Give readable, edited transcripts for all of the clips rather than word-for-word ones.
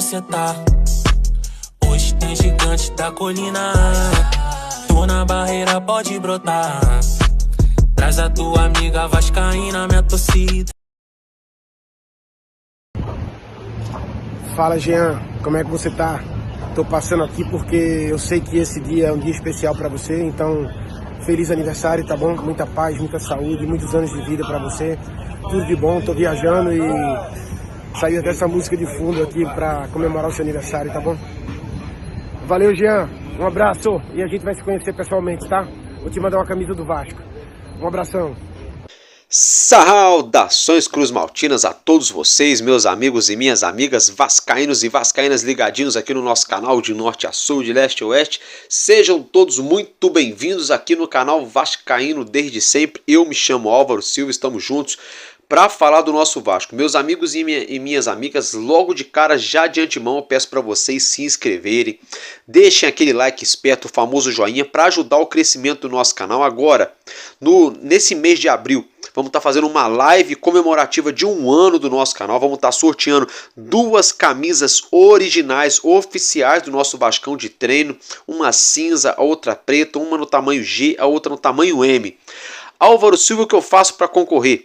você tá. Hoje tem gigante da colina. Tô na barreira, pode brotar. Traz a tua amiga vascaína, minha torcida. Fala, Jean, como é que você tá? Tô passando aqui porque eu sei que esse dia é um dia especial pra você, então feliz aniversário, tá bom? Muita paz, muita saúde, muitos anos de vida pra você. Tudo de bom, tô viajando e saiu até essa música de fundo aqui pra comemorar o seu aniversário, tá bom? Valeu, Jean, um abraço e a gente vai se conhecer pessoalmente, tá? Vou te mandar uma camisa do Vasco. Um abração. Saudações cruzmaltinas a todos vocês, meus amigos e minhas amigas vascaínos e vascaínas ligadinhos aqui no nosso canal de norte a sul, de leste a oeste. Sejam todos muito bem-vindos aqui no canal Vascaíno desde sempre. Eu me chamo Álvaro Silva, estamos juntos para falar do nosso Vasco. Meus amigos e minhas amigas, logo de cara, já de antemão, eu peço para vocês se inscreverem, deixem aquele like esperto, o famoso joinha, para ajudar o crescimento do nosso canal. Agora, nesse mês de abril, vamos estar fazendo uma live comemorativa de 1 ano do nosso canal. Vamos estar sorteando 2 camisas originais, oficiais do nosso Vascão de treino. Uma cinza, a outra preta, uma no tamanho G, a outra no tamanho M. Álvaro Silva, o que eu faço para concorrer?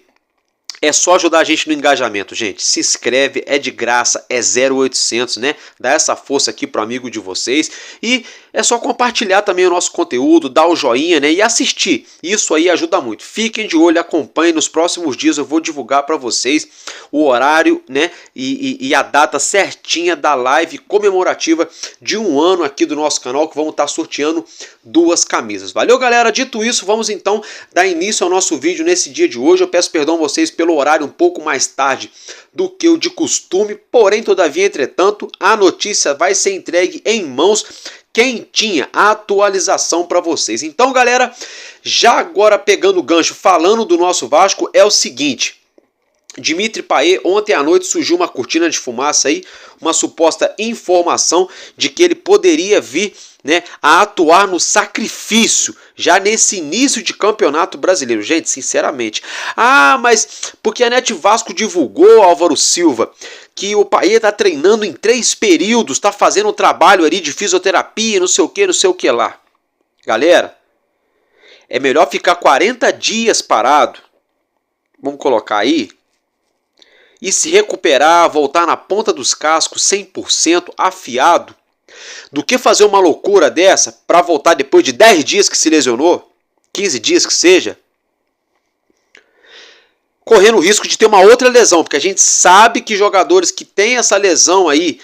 É só ajudar a gente no engajamento, gente. Se inscreve, é de graça, é 0800, né? Dá essa força aqui pro amigo de vocês. E é só compartilhar também o nosso conteúdo, dar o joinha, né? E assistir. Isso aí ajuda muito. Fiquem de olho, acompanhem. Nos próximos dias eu vou divulgar para vocês o horário, né? E a data certinha da live comemorativa de 1 ano aqui do nosso canal, que vamos estar sorteando 2 camisas. Valeu, galera? Dito isso, vamos então dar início ao nosso vídeo nesse dia de hoje. Eu peço perdão a vocês pelo horário um pouco mais tarde do que o de costume, porém, todavia, entretanto, a notícia vai ser entregue em mãos quentinha, a atualização para vocês. Então, galera, já agora pegando o gancho, falando do nosso Vasco, é o seguinte: Dimitri Payet, ontem à noite surgiu uma cortina de fumaça aí, uma suposta informação de que ele poderia vir, né, a atuar no sacrifício já nesse início de campeonato brasileiro. Gente, sinceramente, mas porque a Net Vasco divulgou, Álvaro Silva, que o Payet tá treinando em 3 períodos, tá fazendo um trabalho ali de fisioterapia, não sei o que lá. Galera, é melhor ficar 40 dias parado, vamos colocar aí, e se recuperar, voltar na ponta dos cascos 100% afiado, do que fazer uma loucura dessa para voltar depois de 10 dias que se lesionou, 15 dias que seja, correndo o risco de ter uma outra lesão, porque a gente sabe que jogadores que têm essa lesão aí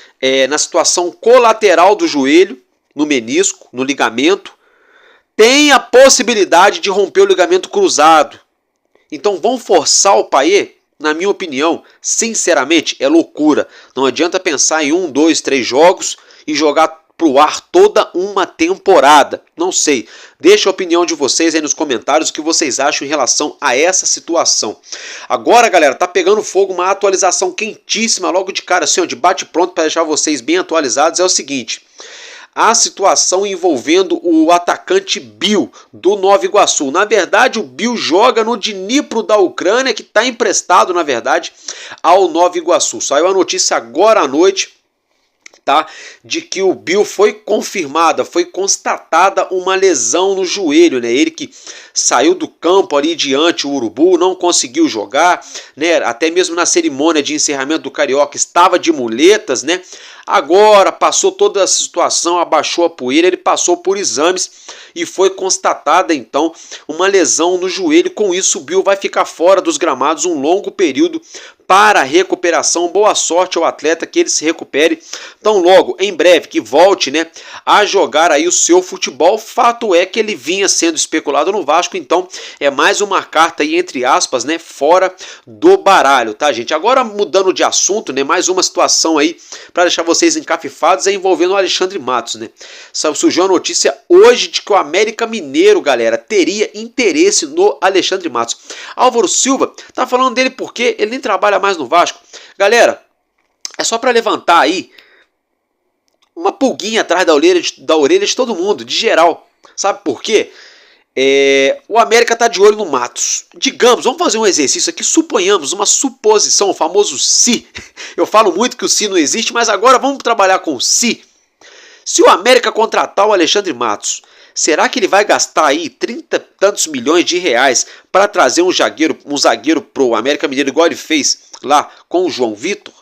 na situação colateral do joelho, no menisco, no ligamento, tem a possibilidade de romper o ligamento cruzado. Então vão forçar o Payet? Na minha opinião, sinceramente, é loucura. Não adianta pensar em 1, 2, 3 jogos e jogar pro ar toda uma temporada. Não sei. Deixa a opinião de vocês aí nos comentários o que vocês acham em relação a essa situação. Agora, galera, tá pegando fogo uma atualização quentíssima logo de cara, assim, ó, de bate pronto para deixar vocês bem atualizados. É o seguinte: a situação envolvendo o atacante Bill, do Nova Iguaçu. Na verdade, o Bill joga no Dnipro da Ucrânia, que está emprestado, na verdade, ao Nova Iguaçu. Saiu a notícia agora à noite, tá, de que o Bill foi constatada uma lesão no joelho, né? Ele que saiu do campo ali diante o Urubu, não conseguiu jogar, né? Até mesmo na cerimônia de encerramento do Carioca estava de muletas, né? Agora passou toda a situação, abaixou a poeira, ele passou por exames e foi constatada então uma lesão no joelho. Com isso, o Bill vai ficar fora dos gramados um longo período para a recuperação. Boa sorte ao atleta, que ele se recupere tão logo, em breve, que volte, né, a jogar aí o seu futebol. Fato é que ele vinha sendo especulado no Vasco, então é mais uma carta aí, entre aspas, né, fora do baralho, tá, gente? Agora, mudando de assunto, né, mais uma situação aí para deixar vocês encafifados, é envolvendo o Alexandre Matos, né? Surgiu a notícia hoje de que o América Mineiro, galera, teria interesse no Alexandre Matos. Álvaro Silva tá falando dele porque ele nem trabalha mais no Vasco. Galera, é só para levantar aí uma pulguinha atrás da orelha de todo mundo, de geral. Sabe por quê? O América está de olho no Matos. Digamos, vamos fazer um exercício aqui, suponhamos, uma suposição, o famoso se. Eu falo muito que o se não existe, mas agora vamos trabalhar com o se. Se o América contratar o Alexandre Matos, será que ele vai gastar aí 30 e tantos milhões de reais para trazer um zagueiro pro América Mineiro, igual ele fez lá com o João Vitor?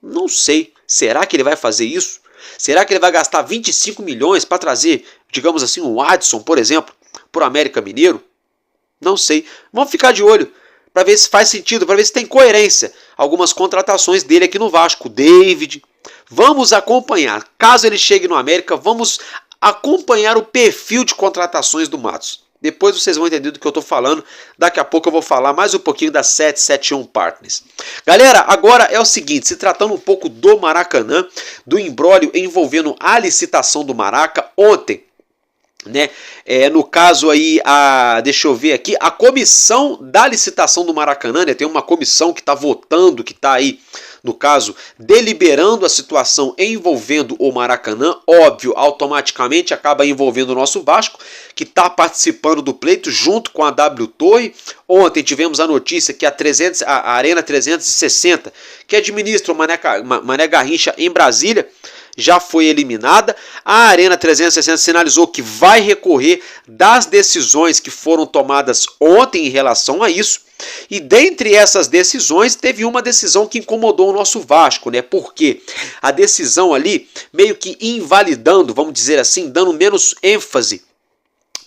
Não sei. Será que ele vai fazer isso? Será que ele vai gastar 25 milhões para trazer, digamos assim, um Adson, por exemplo, pro América Mineiro? Não sei. Vamos ficar de olho para ver se faz sentido, para ver se tem coerência algumas contratações dele aqui no Vasco. David. Vamos acompanhar. Caso ele chegue no América, vamos acompanhar o perfil de contratações do Matos. Depois vocês vão entender do que eu estou falando. Daqui a pouco eu vou falar mais um pouquinho da 771 Partners. Galera, agora é o seguinte, se tratando um pouco do Maracanã, do imbróglio envolvendo a licitação do Maraca, ontem, né? No caso aí, deixa eu ver aqui, a comissão da licitação do Maracanã, né? Tem uma comissão que está votando, que está aí, no caso, deliberando a situação envolvendo o Maracanã. Óbvio, automaticamente acaba envolvendo o nosso Vasco, que está participando do pleito junto com a W Torre. Ontem tivemos a notícia que a Arena 360, que administra o Mané Garrincha em Brasília, já foi eliminada. A Arena 360 sinalizou que vai recorrer das decisões que foram tomadas ontem em relação a isso. E dentre essas decisões, teve uma decisão que incomodou o nosso Vasco, né? Porque a decisão ali, meio que invalidando, vamos dizer assim, dando menos ênfase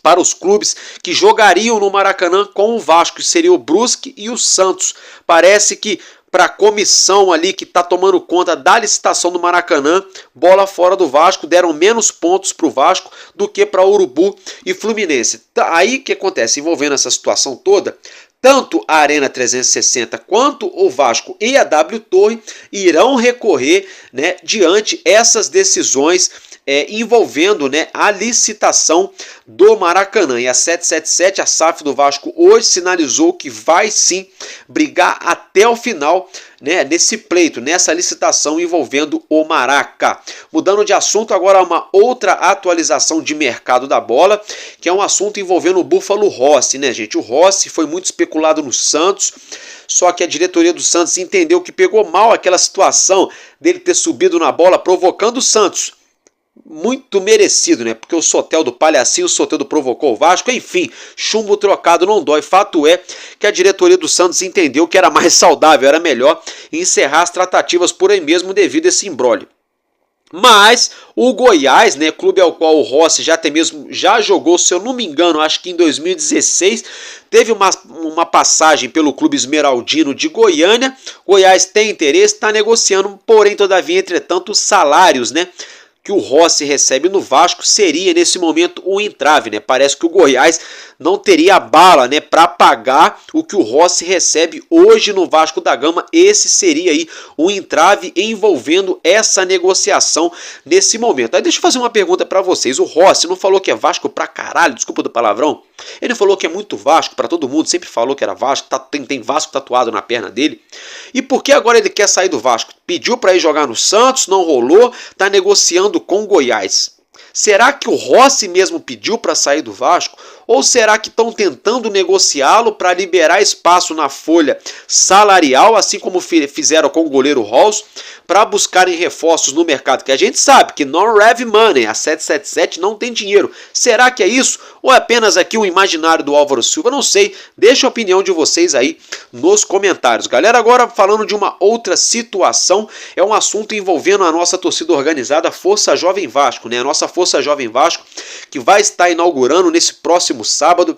para os clubes que jogariam no Maracanã com o Vasco, que seria o Brusque e o Santos. Parece que para a comissão ali que está tomando conta da licitação do Maracanã, bola fora do Vasco, deram menos pontos para o Vasco do que para Urubu e Fluminense. Aí o que acontece? Envolvendo essa situação toda, tanto a Arena 360 quanto o Vasco e a W Torre irão recorrer, né, diante essas decisões envolvendo, né, a licitação do Maracanã. E a 777, a SAF do Vasco, hoje sinalizou que vai sim brigar até o final, né, nesse pleito, nessa licitação envolvendo o Maraca. Mudando de assunto, agora uma outra atualização de mercado da bola, que é um assunto envolvendo o Búfalo Rossi, né, gente? O Rossi foi muito especulado no Santos, só que a diretoria do Santos entendeu que pegou mal aquela situação dele ter subido na bola provocando o Santos. Muito merecido, né? Porque o Soteldo do Palhacinho, o Soteldo provocou o Vasco, enfim, chumbo trocado não dói. Fato é que a diretoria do Santos entendeu que era mais saudável, era melhor encerrar as tratativas por aí mesmo devido a esse imbróglio. Mas o Goiás, né, clube ao qual o Rossi já jogou, se eu não me engano, acho que em 2016, teve uma passagem pelo clube esmeraldino de Goiânia. Goiás tem interesse, está negociando, porém, todavia, entretanto, os salários, né, que o Rossi recebe no Vasco seria nesse momento um entrave, né? Parece que o Goiás não teria bala, né, para pagar o que o Rossi recebe hoje no Vasco da Gama. Esse seria aí um entrave envolvendo essa negociação nesse momento. Aí deixa eu fazer uma pergunta para vocês. O Rossi não falou que é Vasco pra caralho, desculpa do palavrão? Ele falou que é muito Vasco para todo mundo, sempre falou que era Vasco, tem Vasco tatuado na perna dele. E por que agora ele quer sair do Vasco? Pediu para ir jogar no Santos, não rolou, tá negociando com o Goiás. Será que o Rossi mesmo pediu para sair do Vasco? Ou será que estão tentando negociá-lo para liberar espaço na folha salarial, assim como fizeram com o goleiro Rolls, para buscarem reforços no mercado? Que a gente sabe que não have money, a 777 não tem dinheiro. Será que é isso? Ou é apenas aqui um imaginário do Álvaro Silva? Não sei. Deixa a opinião de vocês aí nos comentários. Galera, agora falando de uma outra situação, é um assunto envolvendo a nossa torcida organizada, Força Jovem Vasco, né? A nossa Força Jovem Vasco, que vai estar inaugurando nesse próximo sábado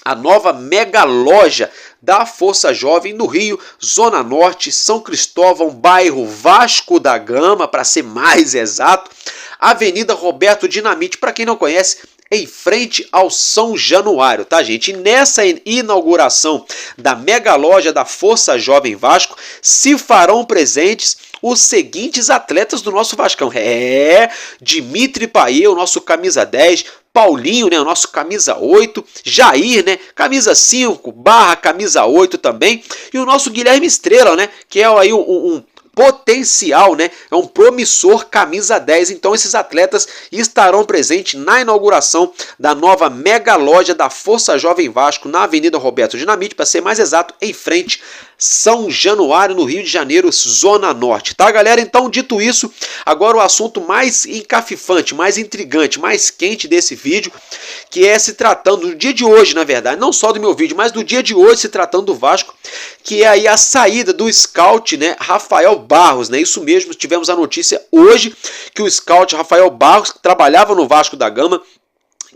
a nova mega loja da Força Jovem no Rio, Zona Norte, São Cristóvão, bairro Vasco da Gama, para ser mais exato, Avenida Roberto Dinamite, para quem não conhece, em frente ao São Januário, tá, gente? E nessa inauguração da mega loja da Força Jovem Vasco, se farão presentes os seguintes atletas do nosso Vascão. Dimitri Paier, o nosso camisa 10, Paulinho, né, o nosso camisa 8, Jair, né, camisa 5 / camisa 8 também, e o nosso Guilherme Estrela, né, que é aí potencial, né? É um promissor camisa 10. Então esses atletas estarão presentes na inauguração da nova mega loja da Força Jovem Vasco na Avenida Roberto Dinamite, para ser mais exato, em frente São Januário, no Rio de Janeiro, Zona Norte, tá, galera? Então, dito isso, agora o assunto mais encafifante, mais intrigante, mais quente desse vídeo, que é se tratando do dia de hoje, na verdade, não só do meu vídeo, mas do dia de hoje, se tratando do Vasco, que é aí a saída do scout, né, Rafael Barros, né? Isso mesmo, tivemos a notícia hoje que o scout Rafael Barros, que trabalhava no Vasco da Gama,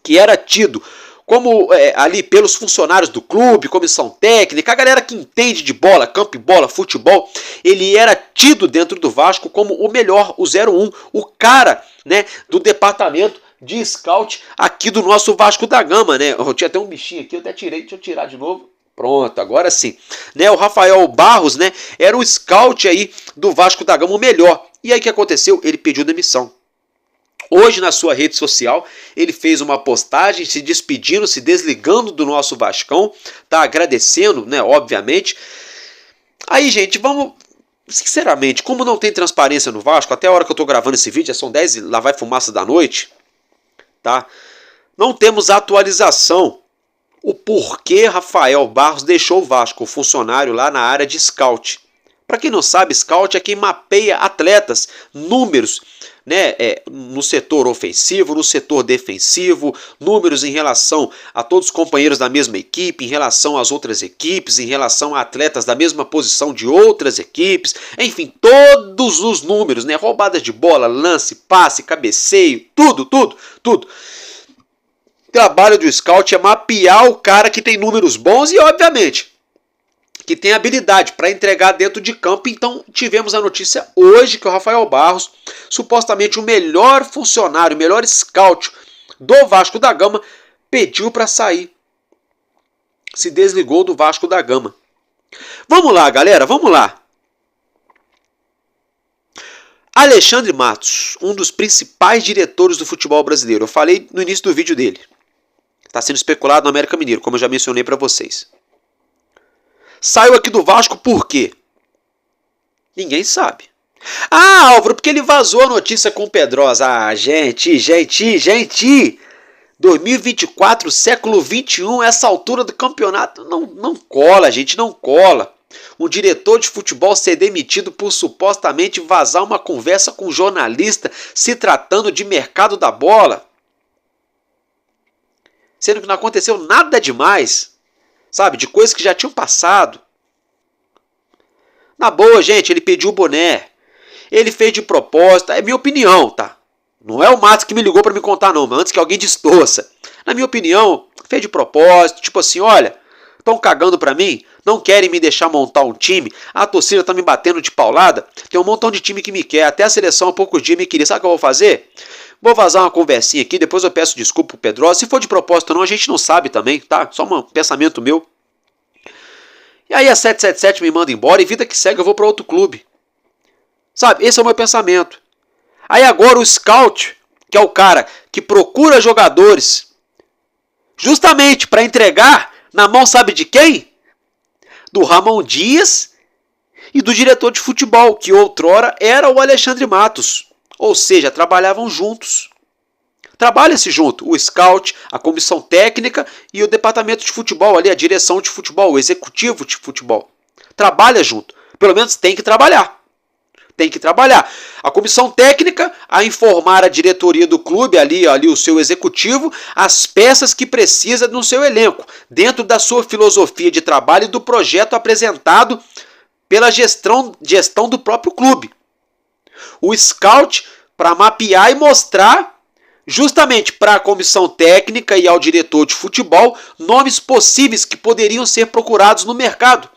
que era tido como ali pelos funcionários do clube, comissão técnica, a galera que entende de bola, campo e bola, futebol, ele era tido dentro do Vasco como o melhor, o 01, o cara, né, do departamento de scout aqui do nosso Vasco da Gama, né? Eu tinha até um bichinho aqui, eu até tirei, deixa eu tirar de novo. Pronto, agora sim. Né, o Rafael Barros, né, era o scout aí do Vasco da Gama, o melhor. E aí o que aconteceu? Ele pediu demissão. Hoje, na sua rede social, ele fez uma postagem se despedindo, se desligando do nosso Vascão, tá agradecendo, né, obviamente. Aí, gente, vamos... Sinceramente, como não tem transparência no Vasco, até a hora que eu tô gravando esse vídeo, já são 10 e lá vai fumaça da noite, tá? Não temos atualização. O porquê Rafael Barros deixou o Vasco, o funcionário lá na área de scout. Para quem não sabe, scout é quem mapeia atletas, números, né, no setor ofensivo, no setor defensivo, números em relação a todos os companheiros da mesma equipe, em relação às outras equipes, em relação a atletas da mesma posição de outras equipes, enfim, todos os números, né, roubadas de bola, lance, passe, cabeceio, tudo. O trabalho do scout é mapear o cara que tem números bons e, obviamente, que tem habilidade para entregar dentro de campo. Então tivemos a notícia hoje que o Rafael Barros, supostamente o melhor funcionário, o melhor scout do Vasco da Gama, pediu para sair. Se desligou do Vasco da Gama. Vamos lá, galera, vamos lá. Alexandre Matos, um dos principais diretores do futebol brasileiro. Eu falei no início do vídeo dele. Está sendo especulado no América Mineiro, como eu já mencionei para vocês. Saiu aqui do Vasco por quê? Ninguém sabe. Ah, Álvaro, porque ele vazou a notícia com o Pedrosa. Ah, gente. 2024, século 21, essa altura do campeonato, não cola, gente, não cola. Um diretor de futebol ser demitido por supostamente vazar uma conversa com um jornalista se tratando de mercado da bola. Sendo que não aconteceu nada demais. Sabe, de coisas que já tinham passado. Na boa, gente, ele pediu o boné. Ele fez de propósito. É minha opinião, tá? Não é o Matos que me ligou para me contar, não. Mas antes que alguém distorça. Na minha opinião, fez de propósito. Tipo assim, olha, estão cagando para mim. Não querem me deixar montar um time. A torcida tá me batendo de paulada. Tem um montão de time que me quer. Até a seleção há poucos dias me queria. Sabe o que eu vou fazer? Vou vazar uma conversinha aqui, depois eu peço desculpa pro Pedrosa. Se for de propósito ou não, a gente não sabe também, tá? Só um pensamento meu. E aí a 777 me manda embora e vida que segue eu vou para outro clube. Sabe, esse é o meu pensamento. Aí agora o scout, que é o cara que procura jogadores justamente para entregar na mão sabe de quem? Do Ramon Dias e do diretor de futebol, que outrora era o Alexandre Matos. Ou seja, trabalhavam juntos. Trabalha-se junto, o scout, a comissão técnica e o departamento de futebol, ali a direção de futebol, o executivo de futebol. Trabalha junto, pelo menos tem que trabalhar. Tem que trabalhar. A comissão técnica a informar a diretoria do clube, ali o seu executivo, as peças que precisa no seu elenco, dentro da sua filosofia de trabalho e do projeto apresentado pela gestão do próprio clube. O scout para mapear e mostrar justamente para a comissão técnica e ao diretor de futebol nomes possíveis que poderiam ser procurados no mercado.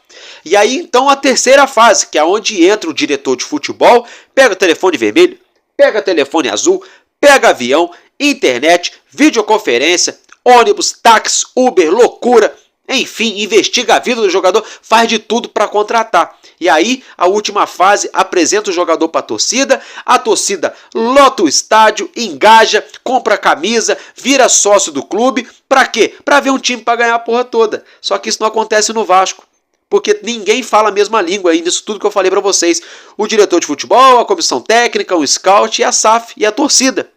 E aí então a terceira fase, que é onde entra o diretor de futebol, pega o telefone vermelho, pega o telefone azul, pega avião, internet, videoconferência, ônibus, táxi, Uber, loucura, enfim, investiga a vida do jogador, faz de tudo para contratar. E aí, a última fase, apresenta o jogador para a torcida lota o estádio, engaja, compra a camisa, vira sócio do clube. Para quê? Para ver um time para ganhar a porra toda. Só que isso não acontece no Vasco. Porque ninguém fala a mesma língua aí nisso tudo que eu falei para vocês. O diretor de futebol, a comissão técnica, o scout e a SAF e a torcida.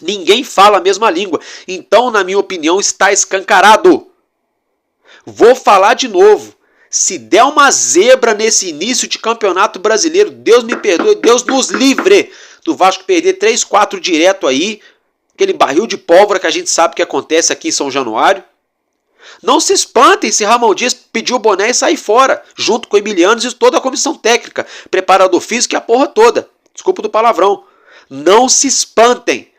Ninguém fala a mesma língua. Então, na minha opinião, está escancarado. Vou falar de novo. Se der uma zebra nesse início de campeonato brasileiro, Deus me perdoe, Deus nos livre do Vasco perder 3-4 direto aí, aquele barril de pólvora que a gente sabe que acontece aqui em São Januário. Não se espantem se Ramon Dias pedir o boné e sair fora, junto com o Emiliano e toda a comissão técnica, preparador físico e a porra toda. Desculpa do palavrão. Não se espantem,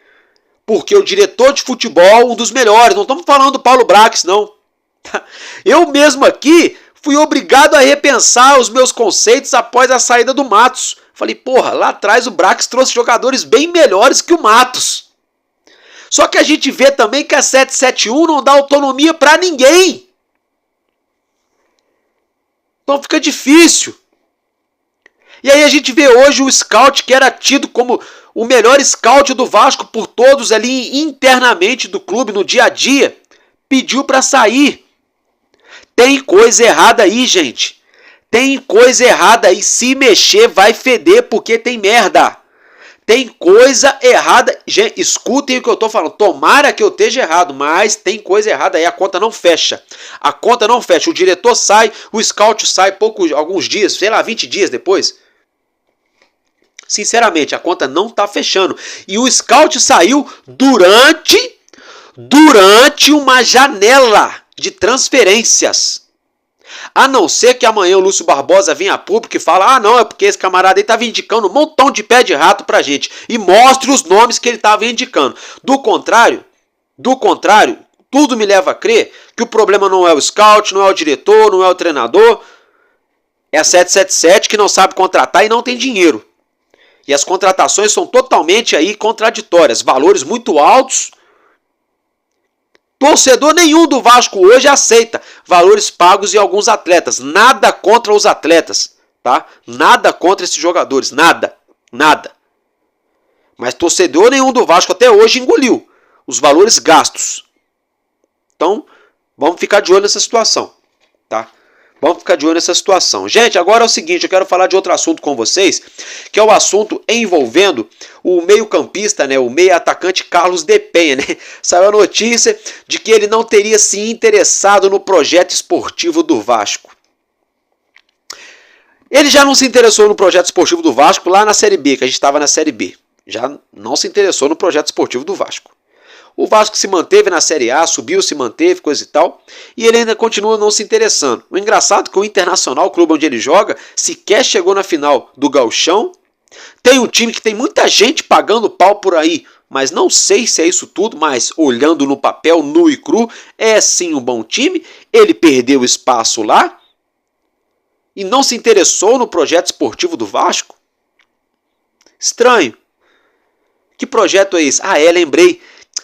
porque o diretor de futebol, um dos melhores, não estamos falando do Paulo Brax, não. Eu mesmo aqui fui obrigado a repensar os meus conceitos após a saída do Matos. Falei, porra, lá atrás o Brax trouxe jogadores bem melhores que o Matos. Só que a gente vê também que a 771 não dá autonomia para ninguém. Então fica difícil. E aí a gente vê hoje o scout, que era tido como o melhor scout do Vasco por todos ali internamente do clube, no dia a dia, pediu para sair. Tem coisa errada aí, gente. Tem coisa errada aí. Se mexer, vai feder, porque tem merda. Tem coisa errada. Gente, escutem o que eu tô falando. Tomara que eu esteja errado, mas tem coisa errada aí. A conta não fecha. A conta não fecha. O diretor sai, o scout sai alguns dias, sei lá, 20 dias depois. Sinceramente, a conta não tá fechando. E o scout saiu durante uma janela de transferências. A não ser que amanhã o Lúcio Barbosa venha a público e fala, não, é porque esse camarada aí estava indicando um montão de pé de rato pra gente. E mostre os nomes que ele estava indicando. Do contrário, tudo me leva a crer que o problema não é o scout, não é o diretor, não é o treinador. É a 777 que não sabe contratar e não tem dinheiro. E as contratações são totalmente aí contraditórias. Valores muito altos. Torcedor nenhum do Vasco hoje aceita valores pagos em alguns atletas. Nada contra os atletas, tá? Nada contra esses jogadores, nada. Mas torcedor nenhum do Vasco até hoje engoliu os valores gastos. Então, vamos ficar de olho nessa situação, tá? Vamos ficar de olho nessa situação. Gente, agora é o seguinte, eu quero falar de outro assunto com vocês, que é o assunto envolvendo o meio-campista, né, o meio-atacante Carlos de Penha, né? Saiu a notícia de que ele não teria se interessado no projeto esportivo do Vasco. Ele já não se interessou no projeto esportivo do Vasco lá na Série B, que a gente estava na Série B. Já não se interessou no projeto esportivo do Vasco. O Vasco se manteve na Série A, subiu, se manteve, coisa e tal, e ele ainda continua não se interessando. O engraçado é que o Internacional, o clube onde ele joga, sequer chegou na final do Gauchão. Tem um time que tem muita gente pagando pau por aí, mas não sei se é isso tudo, mas olhando no papel, nu e cru, é sim um bom time. Ele perdeu espaço lá e não se interessou no projeto esportivo do Vasco. Estranho. Que projeto é esse? Lembrei.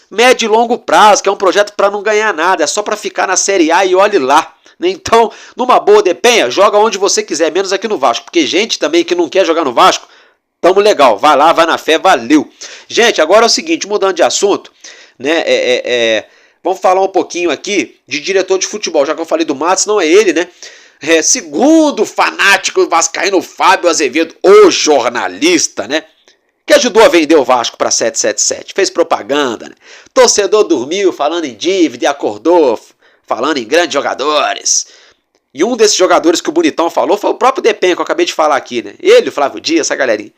Médio e longo prazo, que é um projeto para não ganhar nada, é só para ficar na Série A e olhe lá. Então, numa boa, de Penha, joga onde você quiser, menos aqui no Vasco, porque gente também que não quer jogar no Vasco, tamo legal, vai lá, vai na fé, valeu. Gente, agora é o seguinte, mudando de assunto, né, vamos falar um pouquinho aqui de diretor de futebol, já que eu falei do Matos, não é ele, né? Segundo o fanático vascaíno Fábio Azevedo, o jornalista, né? Que ajudou a vender o Vasco para 777. Fez propaganda, né? Torcedor dormiu falando em dívida e acordou falando em grandes jogadores. E um desses jogadores que o Bonitão falou foi o próprio Depen, que eu acabei de falar aqui, né? Ele, o Flávio Dias, essa galerinha.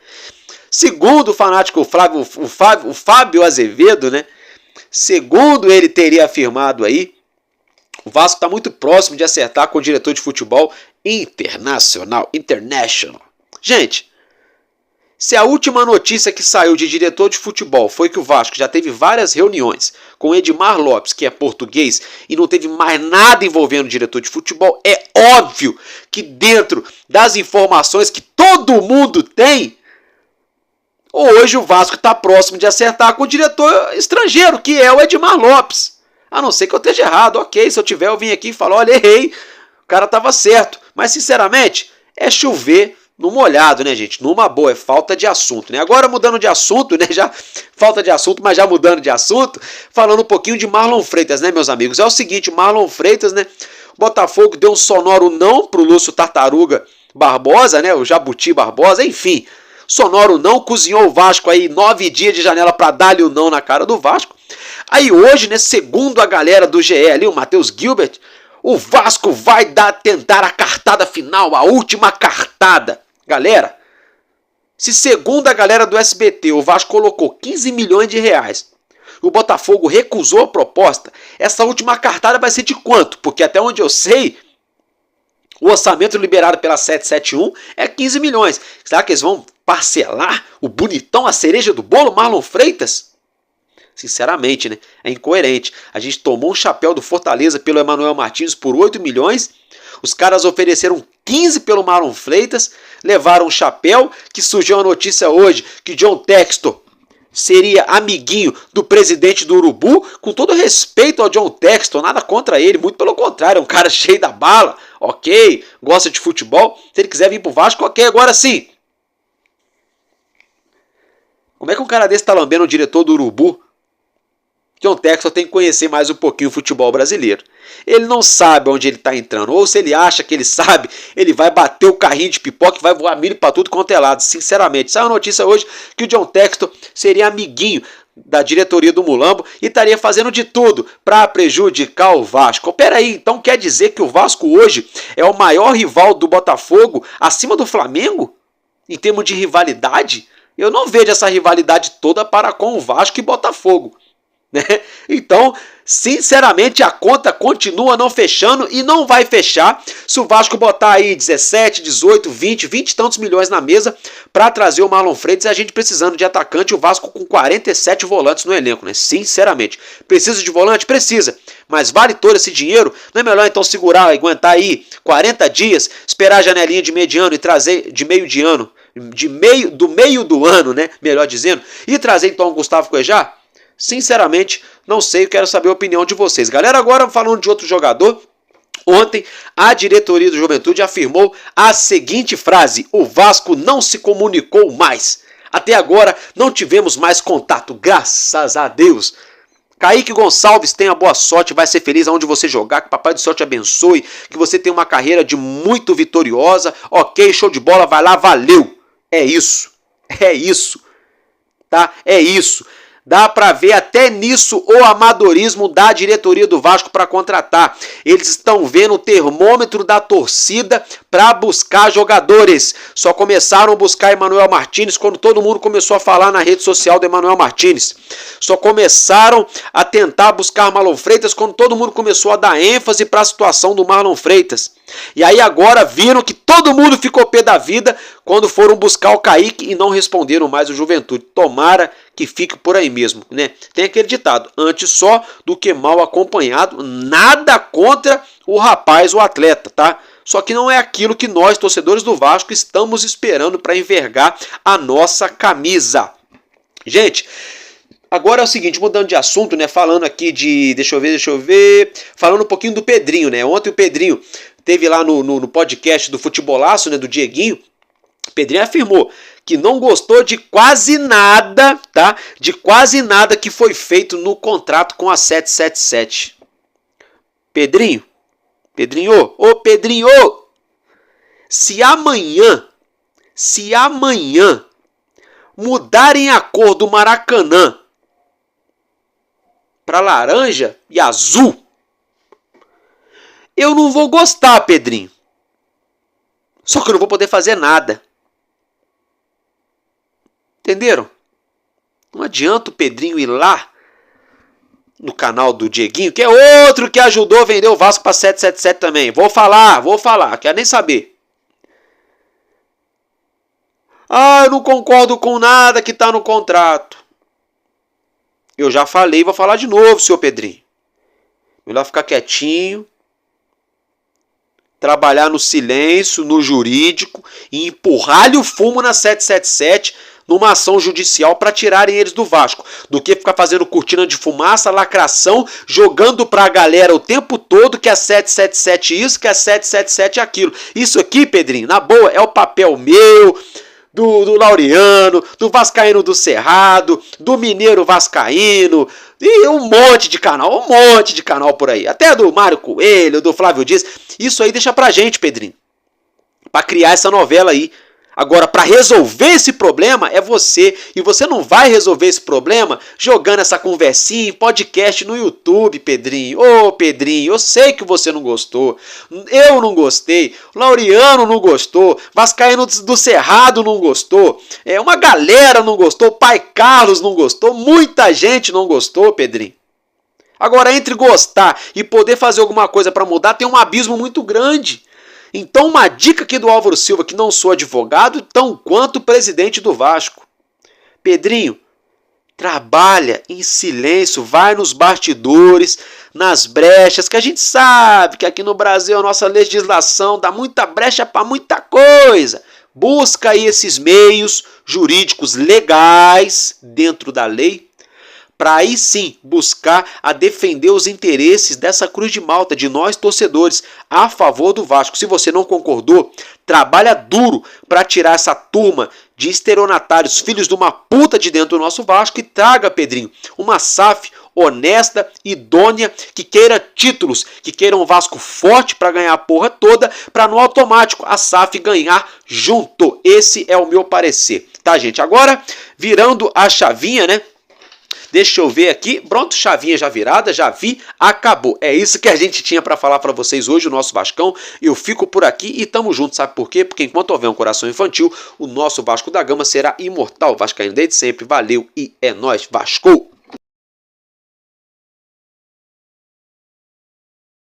Segundo o fanático o Fábio Azevedo, né? Segundo ele teria afirmado aí, o Vasco está muito próximo de acertar com o diretor de futebol international. Gente, se a última notícia que saiu de diretor de futebol foi que o Vasco já teve várias reuniões com Edmar Lopes, que é português, e não teve mais nada envolvendo o diretor de futebol, é óbvio que dentro das informações que todo mundo tem, hoje o Vasco está próximo de acertar com o diretor estrangeiro, que é o Edmar Lopes. A não ser que eu esteja errado, ok, se eu tiver eu vim aqui e falo, olha, errei, o cara estava certo. Mas sinceramente, é chover no molhado, né, gente? Numa boa, é falta de assunto, né? Agora mudando de assunto, né? Já falta de assunto, mas já mudando de assunto, falando um pouquinho de Marlon Freitas, né, meus amigos? É o seguinte, o Marlon Freitas, né? Botafogo deu um sonoro não pro Lúcio Tartaruga Barbosa, né? O Jabuti Barbosa, enfim. Sonoro não, cozinhou o Vasco aí 9 dias de janela para dar-lhe o não na cara do Vasco. Aí hoje, né, segundo a galera do GE ali, o Matheus Gilbert, o Vasco vai tentar a cartada final, a última cartada. Galera, se segundo a galera do SBT o Vasco colocou 15 milhões de reais, o Botafogo recusou a proposta, essa última cartada vai ser de quanto? Porque até onde eu sei, o orçamento liberado pela 771 é 15 milhões. Será que eles vão parcelar o bonitão, a cereja do bolo, Marlon Freitas? Sinceramente, né? É incoerente. A gente tomou um chapéu do Fortaleza pelo Emanuel Martins por 8 milhões. Os caras ofereceram 15 pelo Marlon Freitas. Levaram um chapéu. Que surgiu a notícia hoje que John Textor seria amiguinho do presidente do Urubu. Com todo respeito ao John Textor, nada contra ele. Muito pelo contrário, é um cara cheio da bala. Ok, gosta de futebol. Se ele quiser vir pro Vasco, ok. Agora sim. Como é que um cara desse tá lambendo o diretor do Urubu? John Textor tem que conhecer mais um pouquinho o futebol brasileiro. Ele não sabe onde ele está entrando. Ou se ele acha que ele sabe, ele vai bater o carrinho de pipoca e vai voar milho para tudo quanto é lado. Sinceramente, saiu a notícia hoje que o John Textor seria amiguinho da diretoria do Mulambo e estaria fazendo de tudo para prejudicar o Vasco. Peraí, então quer dizer que o Vasco hoje é o maior rival do Botafogo acima do Flamengo? Em termos de rivalidade? Eu não vejo essa rivalidade toda para com o Vasco e Botafogo. Né? Então, sinceramente, a conta continua não fechando e não vai fechar se o Vasco botar aí 17, 18, 20 e tantos milhões na mesa para trazer o Marlon Freitas e a gente precisando de atacante, o Vasco com 47 volantes no elenco, né? Sinceramente, precisa de volante? Precisa, mas vale todo esse dinheiro? Não é melhor então segurar, aguentar aí 40 dias, esperar a janelinha de mediano e trazer de meio de ano, do meio do ano, né? Melhor dizendo, e trazer então o Gustavo Cuejá? Sinceramente, não sei, eu quero saber a opinião de vocês. Galera, agora falando de outro jogador, ontem a diretoria do Juventude afirmou a seguinte frase: o Vasco não se comunicou mais. Até agora não tivemos mais contato, graças a Deus. Kaique Gonçalves, tenha boa sorte, vai ser feliz aonde você jogar, que papai do céu te abençoe, que você tenha uma carreira de muito vitoriosa. Ok, show de bola, vai lá, valeu. É isso, tá? É isso. Dá para ver até nisso o amadorismo da diretoria do Vasco para contratar. Eles estão vendo o termômetro da torcida para buscar jogadores. Só começaram a buscar Emanuel Martins quando todo mundo começou a falar na rede social do Emanuel Martins. Só começaram a tentar buscar Marlon Freitas quando todo mundo começou a dar ênfase para a situação do Marlon Freitas. E aí agora viram que todo mundo ficou pé da vida quando foram buscar o Kaique e não responderam mais o Juventude. Tomara que fique por aí mesmo, né? Tem aquele ditado: antes só do que mal acompanhado. Nada contra o rapaz, o atleta, tá? Só que não é aquilo que nós, torcedores do Vasco, estamos esperando para envergar a nossa camisa. Gente, agora é o seguinte, mudando de assunto, né? Falando aqui de... Deixa eu ver... Falando um pouquinho do Pedrinho, né? Ontem o Pedrinho teve lá no podcast do Futebolaço, né? Do Dieguinho. O Pedrinho afirmou que não gostou de quase nada, tá? De quase nada que foi feito no contrato com a 777. Pedrinho, ô Pedrinho, se amanhã mudarem a cor do Maracanã para laranja e azul, eu não vou gostar, Pedrinho. Só que eu não vou poder fazer nada. Entenderam? Não adianta o Pedrinho ir lá no canal do Dieguinho, que é outro que ajudou a vender o Vasco para 777 também. Vou falar, quero nem saber. Ah, eu não concordo com nada que está no contrato. Eu já falei, vou falar de novo, senhor Pedrinho. Melhor ficar quietinho, trabalhar no silêncio, no jurídico e empurrar-lhe o fumo na 777 numa ação judicial para tirarem eles do Vasco, do que ficar fazendo cortina de fumaça, lacração, jogando pra galera o tempo todo que é 777 isso, que é 777 aquilo. Isso aqui, Pedrinho, na boa, é o papel meu, do Laureano, do Vascaíno do Cerrado, do Mineiro Vascaíno, E um monte de canal por aí. Até do Mário Coelho, do Flávio Dias. Isso aí deixa pra gente, Pedrinho. Pra criar essa novela aí. Agora, para resolver esse problema é você. E você não vai resolver esse problema jogando essa conversinha em podcast no YouTube, Pedrinho. Ô, Pedrinho, eu sei que você não gostou. Eu não gostei. Laureano não gostou. Vascaíno do Cerrado não gostou. Uma galera não gostou. Pai Carlos não gostou. Muita gente não gostou, Pedrinho. Agora, entre gostar e poder fazer alguma coisa para mudar, tem um abismo muito grande. Então, uma dica aqui do Álvaro Silva, que não sou advogado, tão quanto presidente do Vasco. Pedrinho, trabalha em silêncio, vai nos bastidores, nas brechas, que a gente sabe que aqui no Brasil a nossa legislação dá muita brecha para muita coisa. Busca aí esses meios jurídicos legais dentro da lei, para aí sim buscar a defender os interesses dessa Cruz de Malta, de nós torcedores, a favor do Vasco. Se você não concordou, trabalha duro para tirar essa turma de estelionatários, filhos de uma puta de dentro do nosso Vasco, e traga, Pedrinho, uma SAF honesta, idônea, que queira títulos, que queira um Vasco forte para ganhar a porra toda, para no automático a SAF ganhar junto. Esse é o meu parecer, tá, gente? Agora, virando a chavinha, né? Deixa eu ver aqui, pronto, chavinha já virada, já vi, acabou. É isso que a gente tinha para falar para vocês hoje, o nosso Vascão. Eu fico por aqui e tamo junto, sabe por quê? Porque enquanto houver um coração infantil, o nosso Vasco da Gama será imortal. Vascaíno desde sempre, valeu e é nóis, Vasco!